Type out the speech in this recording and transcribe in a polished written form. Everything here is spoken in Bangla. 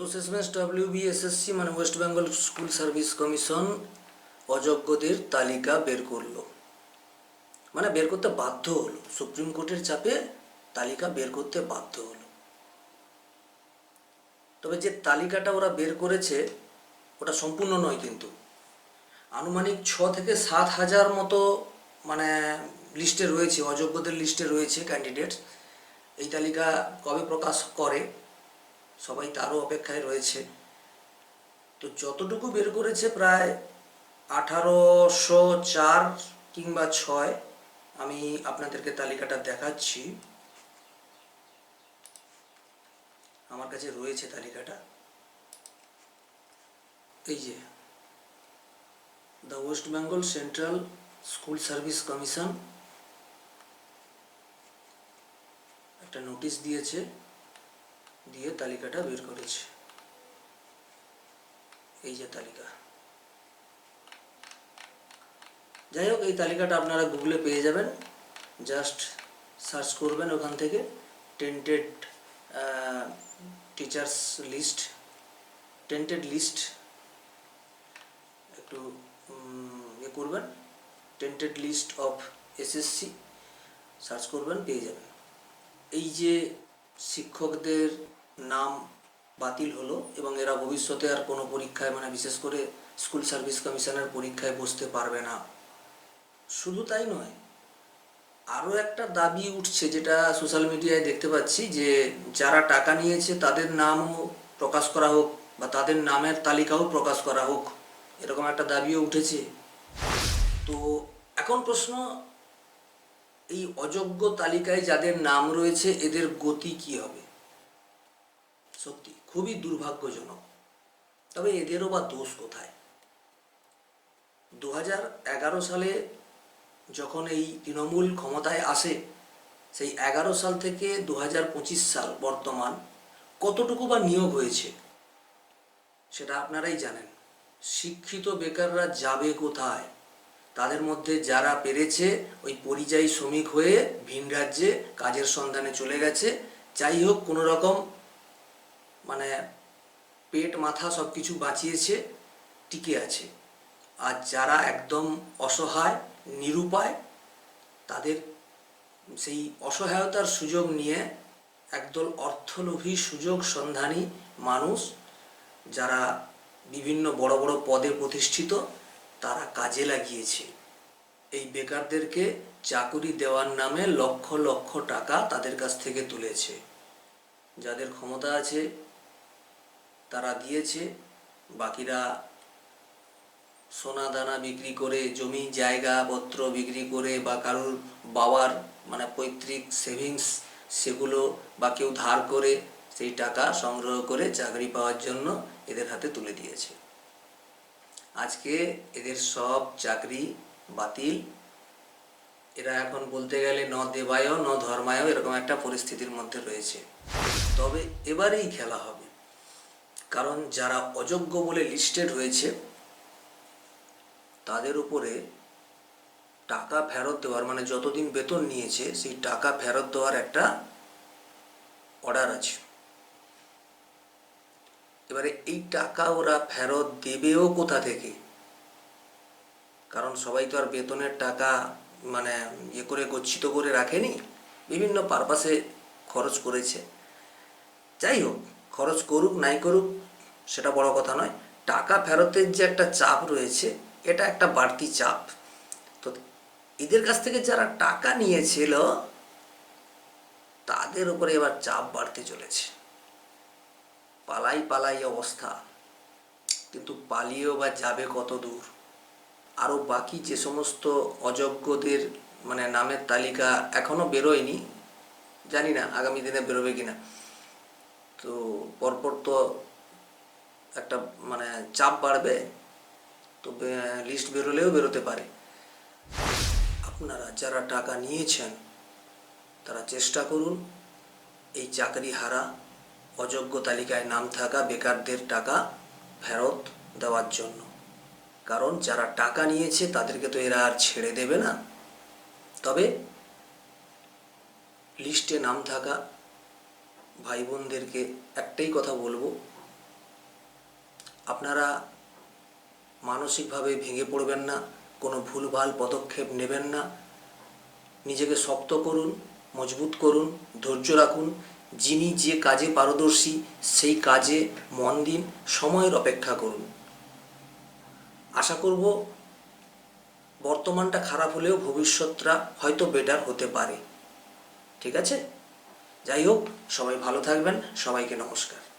তো শেষমেশ WBSSC মানে West Bengal school service commission অযোগ্যদের তালিকা বের করলো, মানে বের করতে বাধ্য হলো। সুপ্রিম কোর্টের চাপে তালিকা বের করতে বাধ্য হলো। তবে যে তালিকাটা ওরা বের করেছে ওটা সম্পূর্ণ নয়, কিন্তু আনুমানিক 6 থেকে 7 হাজার মতো মানে লিস্টে রয়েছে, অযোগ্যদের লিস্টে রয়েছে ক্যান্ডিডেট। এই তালিকা কবে প্রকাশ করে সবাই তারও অপেক্ষায় রয়েছে। তো যতটুকু বের করেছে প্রায় 1804 কিংবা 6। আমি আপনাদেরকে তালিকাটা দেখাচ্ছি, আমার কাছে রয়েছে তালিকাটা। এই যে the West Bengal central school service commission একটা নোটিশ দিয়েছে, দিয়ে তালিকাটা বের করেছে। এই যে তালিকা, যাই হোক এই তালিকাটা আপনারা গুগলে পেয়ে যাবেন, জাস্ট সার্চ করবেন ওখান থেকে tainted teachers list, tainted list একটু করবেন, tainted list of SSC search করবেন, পেয়ে যাবেন। এই যে শিক্ষকদের নাম বাতিল হলো এবং এরা ভবিষ্যতে আর কোনো পরীক্ষায় মানে বিশেষ করে স্কুল সার্ভিস কমিশনের পরীক্ষায় বসতে পারবে না। শুধু তাই নয়, আরও একটা দাবি উঠছে যেটা সোশ্যাল মিডিয়ায় দেখতে পাচ্ছি, যে যারা টাকা নিয়েছে তাদের নামও প্রকাশ করা হোক বা তাদের নামের তালিকাও প্রকাশ করা হোক, এরকম একটা দাবিও উঠেছে। তো এখন প্রশ্ন, এই অযোগ্য তালিকায় যাদের নাম রয়েছে এদের গতি কি হবে? সত্যি খুবই দুর্ভাগ্যজনক। তবে এদেরও বা দোষ কোথায়? 2011 সালে যখন এই তৃণমূল ক্ষমতায় আসে, সেই 11 সাল থেকে 2025 সাল বর্তমান কতটুকু বা নিয়োগ হয়েছে সেটা আপনারাই জানেন। শিক্ষিত বেকাররা যাবে কোথায়? তাদের মধ্যে যারা পেরেছে ওই পরিযায়ী শ্রমিক হয়ে ভিন রাজ্যে কাজের সন্ধানে চলে গেছে, যাই হোক কোনো রকম মানে পেট মাথা সব কিছু বাঁচিয়েছে, টিকে আছে। আর যারা একদম অসহায় নিরুপায়, তাদের সেই অসহায়তার সুযোগ নিয়ে একদল অর্থলোভী সুযোগ সন্ধানী মানুষ, যারা বিভিন্ন বড় বড় পদে প্রতিষ্ঠিত, তারা কাজে লাগিয়েছে এই বেকারদেরকে চাকুরি দেওয়ার নামে লক্ষ লক্ষ টাকা তাদের কাছ থেকে তুলেছে। যাদের ক্ষমতা আছে তারা দিয়েছে, বাকিরা সোনা দানা বিক্রি করে, জমি জায়গাপত্র বিক্রি করে, বা কারোর বাবার মানে পৈতৃক সেভিংস সেগুলো বা কেউ ধার করে সেই টাকা সংগ্রহ করে চাকরি পাওয়ার জন্য এদের হাতে তুলে দিয়েছে। আজকে এদের সব চাকরি বাতিল। এরা এখন বলতে গেলে ন দেবায় ন ধর্মায় এরকম একটা পরিস্থিতির মধ্যে রয়েছে। তবে এবারেই খেলা হবে, কারণ যারা অযোগ্য বলে লিস্টেড হয়েছে তাদের উপরে টাকা ফেরত দেওয়ার মানে যতদিন বেতন নিয়েছে সেই টাকা ফেরত দেওয়ার একটা অর্ডার আছে। এবারে এই টাকা ওরা ফেরত দেবেও কোথা থেকে? কারণ সবাই তো আর বেতনের টাকা মানে করে গচ্ছিত করে রাখেনি, বিভিন্ন পারপাসে খরচ করেছে। যাই হোক, খরচ করুক নাই করুক সেটা বড় কথা নয়, টাকা ফেরতের যে একটা চাপ রয়েছে এটা একটা বাড়তি চাপ। তো এদের কাছ থেকে যারা টাকা নিয়েছিল তাদের উপরে এবার চাপ বাড়তে চলেছে। পালাই পালাই অবস্থা, কিন্তু পালিয়েও বা যাবে কত দূর? আরও বাকি যে সমস্ত অযোগ্যদের মানে নামের তালিকা এখনও বেরোয়নি, জানি না আগামী দিনে বেরোবে কিনা। তো পরপর তো একটা মানে চাপ বাড়বে, তো লিস্ট বেরোলেও বেরোতে পারে। আপনারা যারা টাকা নিয়েছেন তারা চেষ্টা করুন এই চাকরি হারা অযোগ্য তালিকায় নাম থাকা বেকারদের টাকা ফেরত দেওয়ার জন্য। কারণ যারা টাকা নিয়েছে তাদেরকে তো এরা আর ছেড়ে দেবে না। তবে লিস্টে নাম থাকা ভাই বোনদেরকে একটাই কথা বলবো, আপনারা মানসিকভাবে ভেঙে পড়বেন না, কোনো ভুলভাল পদক্ষেপ নেবেন না। নিজেকে শক্ত করুন, মজবুত করুন, ধৈর্য রাখুন। যিনি যে কাজে পারদর্শী সেই কাজে মন দিন, সময়ের অপেক্ষা করুন। আশা করব বর্তমানটা খারাপ হলেও ভবিষ্যৎটা হয়তো বেটার হতে পারে। ঠিক আছে? যাই হোক, সবাই ভালো থাকবেন। সবাইকে নমস্কার।